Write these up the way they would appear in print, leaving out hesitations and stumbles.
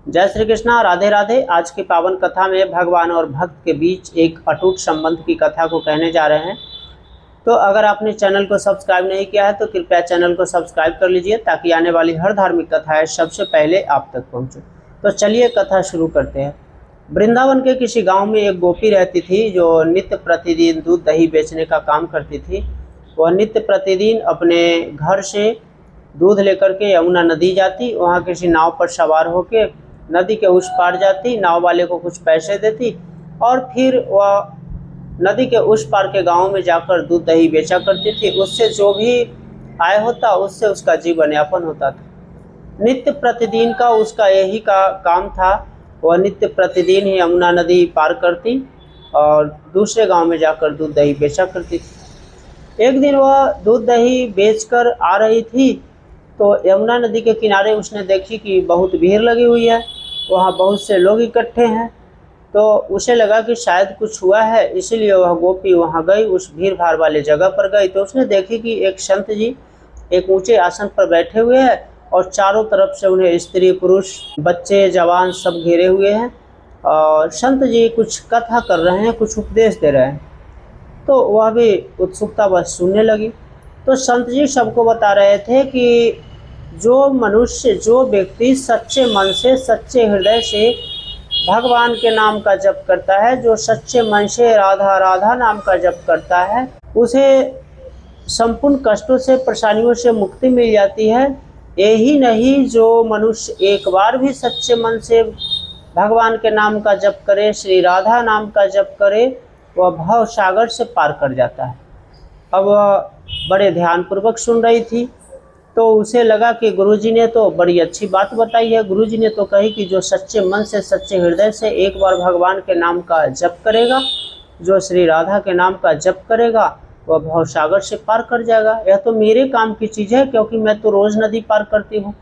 जय श्री कृष्णा, राधे राधे। आज की पावन कथा में भगवान और भक्त के बीच एक अटूट संबंध की कथा को कहने जा रहे हैं। तो अगर आपने चैनल को सब्सक्राइब नहीं किया है तो कृपया चैनल को सब्सक्राइब कर लीजिए ताकि आने वाली हर धार्मिक कथाएं सबसे पहले आप तक पहुंचे। तो चलिए कथा शुरू करते हैं। वृंदावन के किसी गांव में एक गोपी रहती थी जो नित्य प्रतिदिन दूध दही बेचने का काम करती थी। वह नित्य प्रतिदिन अपने घर से दूध लेकर के यमुना नदी जाती, वहाँ किसी नाव पर सवार होकर नदी के उस पार जाती, नाव वाले को कुछ पैसे देती और फिर वह नदी के उस पार के गांव में जाकर दूध दही बेचा करती थी। उससे जो भी आय होता उससे उसका जीवन यापन होता था। नित्य प्रतिदिन का उसका यही का काम था। वह नित्य प्रतिदिन ही यमुना नदी पार करती और दूसरे गांव में जाकर दूध दही बेचा करती थी। एक दिन वह दूध दही बेचकर आ रही थी तो यमुना नदी के किनारे उसने देखी कि बहुत भीड़ लगी हुई है, वहाँ बहुत से लोग इकट्ठे हैं। तो उसे लगा कि शायद कुछ हुआ है, इसीलिए वह गोपी वहाँ गई, उस भीड़ भाड़ वाले जगह पर गई। तो उसने देखी कि एक संत जी एक ऊंचे आसन पर बैठे हुए हैं और चारों तरफ से उन्हें स्त्री पुरुष बच्चे जवान सब घेरे हुए हैं और संत जी कुछ कथा कर रहे हैं, कुछ उपदेश दे रहे हैं। तो वह भी उत्सुकता बस सुनने लगी। तो संत जी सबको बता रहे थे कि जो मनुष्य, जो व्यक्ति सच्चे मन से, सच्चे हृदय से भगवान के नाम का जप करता है, जो सच्चे मन से राधा राधा नाम का जप करता है, उसे संपूर्ण कष्टों से, परेशानियों से मुक्ति मिल जाती है। यही नहीं, जो मनुष्य एक बार भी सच्चे मन से भगवान के नाम का जप करे, श्री राधा नाम का जप करे, वह भव सागर से पार कर जाता है। अब वह बड़े ध्यानपूर्वक सुन रही थी तो उसे लगा कि गुरुजी ने तो बड़ी अच्छी बात बताई है। गुरुजी ने तो कही कि जो सच्चे मन से, सच्चे हृदय से एक बार भगवान के नाम का जप करेगा, जो श्री राधा के नाम का जप करेगा, वह भवसागर से पार कर जाएगा। यह तो मेरे काम की चीज़ है क्योंकि मैं तो रोज़ नदी पार करती हूँ।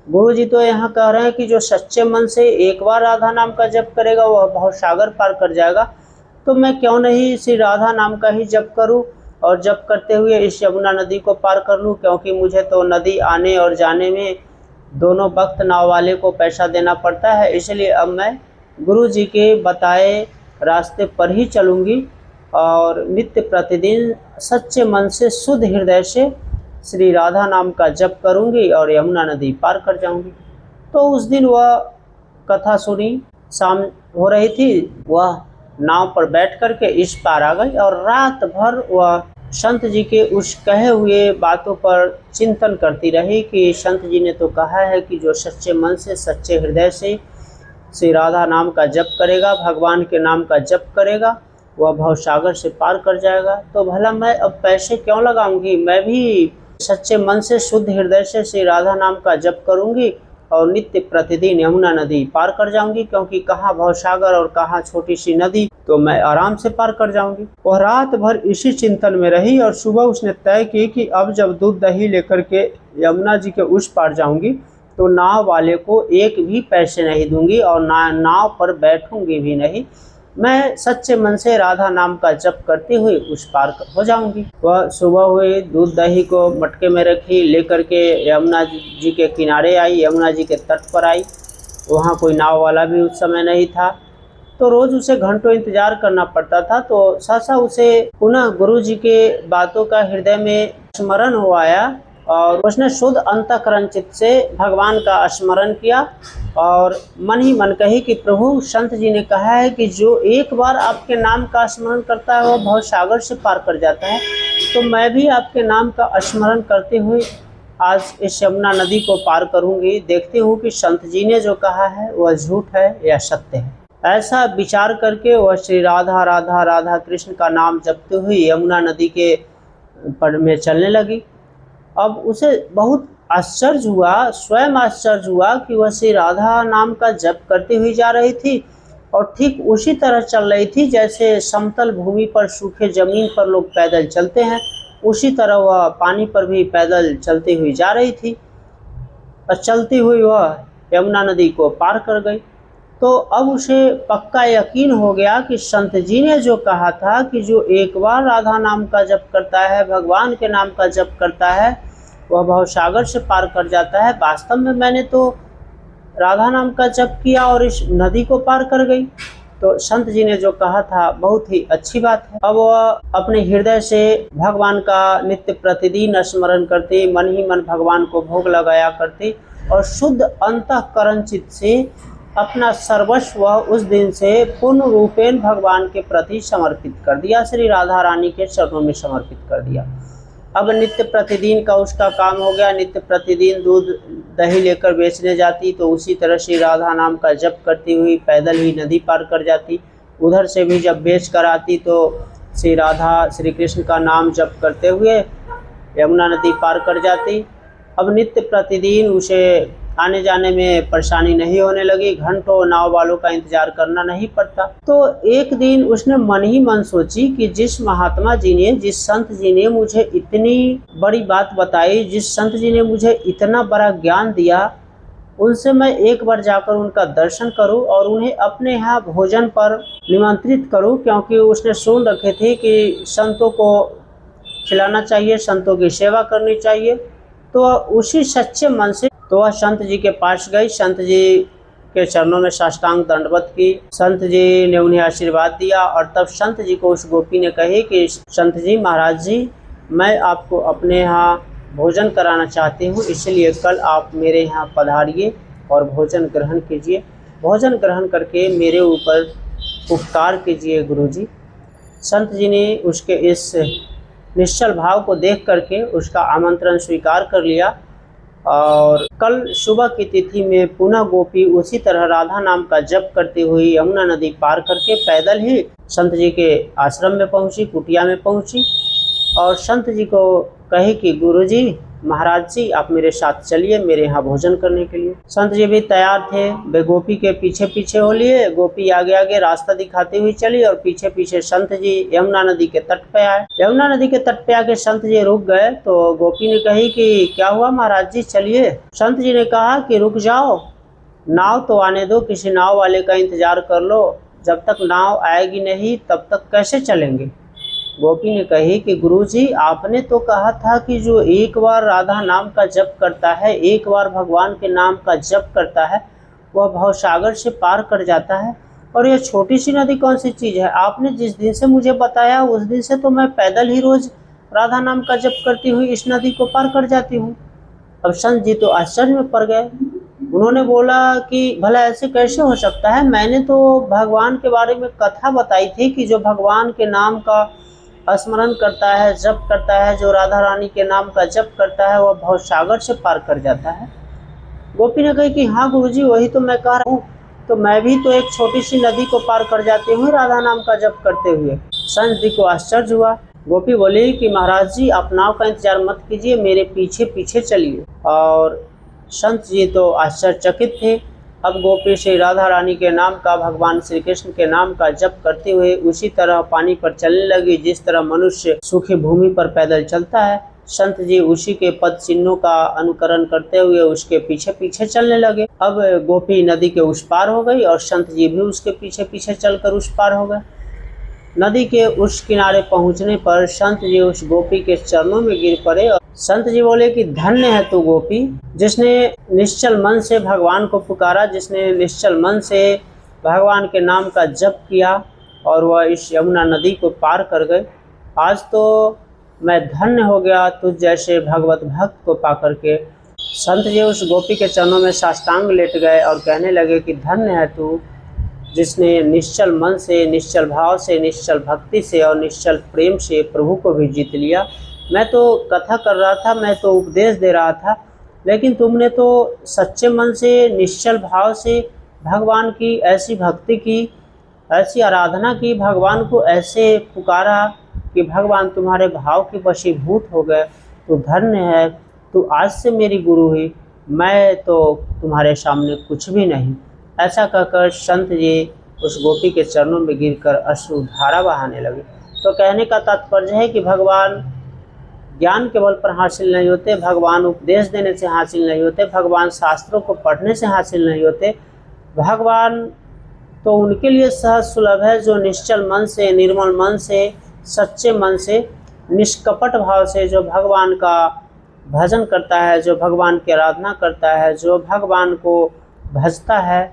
गुरुजी तो यहाँ कह रहे हैं कि जो सच्चे मन से एक बार राधा नाम का जप करेगा वह भवसागर पार कर जाएगा। तो मैं क्यों नहीं श्री राधा नाम का ही जप करूँ और जप करते हुए इस यमुना नदी को पार कर लूँ, क्योंकि मुझे तो नदी आने और जाने में दोनों वक्त नाव वाले को पैसा देना पड़ता है। इसलिए अब मैं गुरु जी के बताए रास्ते पर ही चलूँगी और नित्य प्रतिदिन सच्चे मन से, शुद्ध हृदय से श्री राधा नाम का जप करूँगी और यमुना नदी पार कर जाऊँगी। तो उस दिन वह कथा सुनी, शाम हो रही थी, वह नाव पर बैठ करके इस पार आ गई और रात भर वह संत जी के उस कहे हुए बातों पर चिंतन करती रही कि संत जी ने तो कहा है कि जो सच्चे मन से, सच्चे हृदय से श्री राधा नाम का जप करेगा, भगवान के नाम का जप करेगा, वह भवसागर से पार कर जाएगा। तो भला मैं अब पैसे क्यों लगाऊंगी, मैं भी सच्चे मन से, शुद्ध हृदय से श्री राधा नाम का जप करूंगी और नित्य प्रतिदिन यमुना नदी पार कर जाऊंगी, क्योंकि कहाँ भवसागर और कहाँ छोटी सी नदी, तो मैं आराम से पार कर जाऊंगी। वह रात भर इसी चिंतन में रही और सुबह उसने तय की कि अब जब दूध दही लेकर के यमुना जी के उस पार जाऊंगी तो नाव वाले को एक भी पैसे नहीं दूंगी और नाव पर बैठूंगी भी नहीं। मैं सच्चे मन से राधा नाम का जप करती हुई उस पार हो जाऊंगी। वह सुबह हुई, दूध दही को मटके में रखी, लेकर के यमुना जी के किनारे आई, यमुना जी के तट पर आई। वहाँ कोई नाव वाला भी उस समय नहीं था, तो रोज़ उसे घंटों इंतजार करना पड़ता था। तो सहसा उसे पुनः गुरु जी के बातों का हृदय में स्मरण हो आया और उसने शुद्ध अंतःकरण चित्त से भगवान का स्मरण किया और मन ही मन कही कि प्रभु, संत जी ने कहा है कि जो एक बार आपके नाम का स्मरण करता है वह भवसागर से पार कर जाता है। तो मैं भी आपके नाम का स्मरण करते हुए आज इस यमुना नदी को पार करूंगी। देखती हूँ कि संत जी ने जो कहा है वह झूठ है या सत्य है। ऐसा विचार करके वह श्री राधा राधा राधा कृष्ण का नाम जपते हुए यमुना नदी के पर में चलने लगी। अब उसे बहुत आश्चर्य हुआ, स्वयं आश्चर्य हुआ कि वह श्री राधा नाम का जप करती हुई जा रही थी और ठीक उसी तरह चल रही थी जैसे समतल भूमि पर, सूखे जमीन पर लोग पैदल चलते हैं, उसी तरह वह पानी पर भी पैदल चलती हुई जा रही थी और चलती हुई वह यमुना नदी को पार कर गई। तो अब उसे पक्का यकीन हो गया कि संत जी ने जो कहा था कि जो एक बार राधा नाम का जप करता है, भगवान के नाम का जप करता है, वह भवसागर से पार कर जाता है। वास्तव में मैंने तो राधा नाम का जप किया और इस नदी को पार कर गई। तो संत जी ने जो कहा था बहुत ही अच्छी बात है। अब वह अपने हृदय से भगवान का नित्य प्रतिदिन स्मरण करते, मन ही मन भगवान को भोग लगाया करते और शुद्ध अंतःकरण चित्त से अपना सर्वस्व उस दिन से पूर्ण रूपेण भगवान के प्रति समर्पित कर दिया, श्री राधा रानी के चरणों में समर्पित कर दिया। अब नित्य प्रतिदिन का उसका काम हो गया, नित्य प्रतिदिन दूध दही लेकर बेचने जाती, तो उसी तरह श्री राधा नाम का जप करती हुई पैदल ही नदी पार कर जाती। उधर से भी जब बेच कर आती तो श्री राधा श्री कृष्ण का नाम जप करते हुए यमुना नदी पार कर जाती। अब नित्य प्रतिदिन उसे आने जाने में परेशानी नहीं होने लगी, घंटों नाव वालों का इंतजार करना नहीं पड़ता। तो एक दिन उसने मन ही मन सोची कि जिस महात्मा जी ने, जिस संत जी ने मुझे इतनी बड़ी बात बताई, जिस संत जी ने मुझे इतना बड़ा ज्ञान दिया, उनसे मैं एक बार जाकर उनका दर्शन करूं और उन्हें अपने यहाँ भोजन पर निमंत्रित करूं, क्योंकि उसने सुन रखे थे कि संतों को खिलाना चाहिए, संतों की सेवा करनी चाहिए। तो उसी सच्चे मन से तो वह संत जी के पास गई, संत जी के चरणों में साष्टांग दंडवत की। संत जी ने उन्हें आशीर्वाद दिया और तब संत जी को उस गोपी ने कही कि संत जी, महाराज जी, मैं आपको अपने यहाँ भोजन कराना चाहती हूँ, इसलिए कल आप मेरे यहाँ पधारिए और भोजन ग्रहण कीजिए। भोजन ग्रहण करके मेरे ऊपर उपकार कीजिए गुरुजी। संत जी ने उसके इस निश्चल भाव को देख करके उसका आमंत्रण स्वीकार कर लिया और कल सुबह की तिथि में पुनः गोपी उसी तरह राधा नाम का जप करती हुई यमुना नदी पार करके पैदल ही संत जी के आश्रम में पहुंची, कुटिया में पहुंची और संत जी को कही कि गुरुजी, महाराज जी, आप मेरे साथ चलिए मेरे यहाँ भोजन करने के लिए। संत जी भी तैयार थे, वे गोपी के पीछे पीछे हो लिए। गोपी आगे आगे रास्ता दिखाती हुई चली और पीछे पीछे संत जी यमुना नदी के तट पे आए। यमुना नदी के तट पे आके संत जी रुक गए तो गोपी ने कही कि क्या हुआ महाराज जी, चलिए। संत जी ने कहा कि रुक जाओ, नाव तो आने दो, किसी नाव वाले का इंतजार कर लो, जब तक नाव आएगी नहीं तब तक कैसे चलेंगे। गोपी ने कही कि गुरुजी, आपने तो कहा था कि जो एक बार राधा नाम का जप करता है, एक बार भगवान के नाम का जप करता है, वह भवसागर से पार कर जाता है। और यह छोटी सी नदी कौन सी चीज़ है? आपने जिस दिन से मुझे बताया उस दिन से तो मैं पैदल ही रोज राधा नाम का जप करती हुई इस नदी को पार कर जाती हूँ। अब संत जी तो आश्चर्य में पड़ गए। उन्होंने बोला कि भला ऐसे कैसे हो सकता है? मैंने तो भगवान के बारे में कथा बताई थी कि जो भगवान के नाम का स्मरण करता है, जप करता है, जो राधा रानी के नाम का जप करता है, वह भवसागर से पार कर जाता है। गोपी ने कही कि हाँ गुरुजी, वही तो मैं कह रहा हूँ, तो मैं भी तो एक छोटी सी नदी को पार कर जाती हूँ राधा नाम का जप करते हुए। संत जी को आश्चर्य हुआ। गोपी बोली कि महाराज जी, आप नाव का इंतजार मत कीजिए, मेरे पीछे पीछे चलिए। और संत जी तो आश्चर्यचकित थे। अब गोपी श्री राधा रानी के नाम का, भगवान श्री कृष्ण के नाम का जप करते हुए उसी तरह पानी पर चलने लगी जिस तरह मनुष्य सूखी भूमि पर पैदल चलता है। संत जी उसी के पद चिन्हों का अनुकरण करते हुए उसके पीछे पीछे चलने लगे। अब गोपी नदी के उस पार हो गई और संत जी भी उसके पीछे पीछे चलकर उस पार हो गए। नदी के उस किनारे पहुंचने पर संत जी उस गोपी के चरणों में गिर पड़े और संत जी बोले कि धन्य है तू गोपी, जिसने निश्चल मन से भगवान को पुकारा, जिसने निश्चल मन से भगवान के नाम का जप किया और वह इस यमुना नदी को पार कर गए। आज तो मैं धन्य हो गया तुझ जैसे भगवत भक्त को पा करके। संत जी उस गोपी के चरणों में साष्टांग लेट गए और कहने लगे कि धन्य है तू, जिसने निश्चल मन से, निश्चल भाव से, निश्चल भक्ति से और निश्चल प्रेम से प्रभु को भी जीत लिया। मैं तो कथा कर रहा था, मैं तो उपदेश दे रहा था, लेकिन तुमने तो सच्चे मन से, निश्चल भाव से भगवान की ऐसी भक्ति की, ऐसी आराधना की, भगवान को ऐसे पुकारा कि भगवान तुम्हारे भाव के वशीभूत हो गए। तो धन्य है, तू आज से मेरी गुरु हुई, मैं तो तुम्हारे सामने कुछ भी नहीं। ऐसा कहकर संत जी उस गोपी के चरणों में गिरकर अश्रुधारा बहाने लगे। तो कहने का तात्पर्य है कि भगवान ज्ञान के बल पर हासिल नहीं होते, भगवान उपदेश देने से हासिल नहीं होते, भगवान शास्त्रों को पढ़ने से हासिल नहीं होते। भगवान तो उनके लिए सहज सुलभ है जो निश्चल मन से, निर्मल मन से, सच्चे मन से, निष्कपट भाव से जो भगवान का भजन करता है, जो भगवान की आराधना करता है, जो भगवान को भजता है,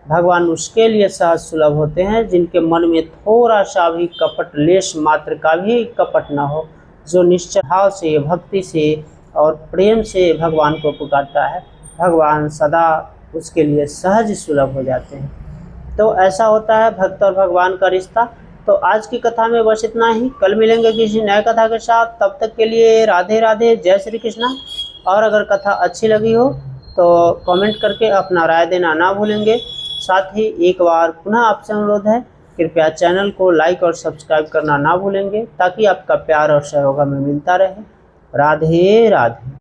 भगवान उसके लिए सहज सुलभ होते हैं जिनके मन में थोड़ा सा भी कपट, लेश मात्र का भी कपट ना हो, जो निश्चय भाव से, भक्ति से और प्रेम से भगवान को पुकारता है, भगवान सदा उसके लिए सहज सुलभ हो जाते हैं। तो ऐसा होता है भक्त और भगवान का रिश्ता। तो आज की कथा में बस इतना ही, कल मिलेंगे किसी नए कथा के साथ। तब तक के लिए राधे राधे, जय श्री कृष्णा। और अगर कथा अच्छी लगी हो तो कमेंट करके अपना राय देना ना भूलेंगे। साथ ही एक बार पुनः आपसे अनुरोध है, कृपया चैनल को लाइक और सब्सक्राइब करना ना भूलेंगे, ताकि आपका प्यार और सहयोग हमें मिलता रहे। राधे राधे।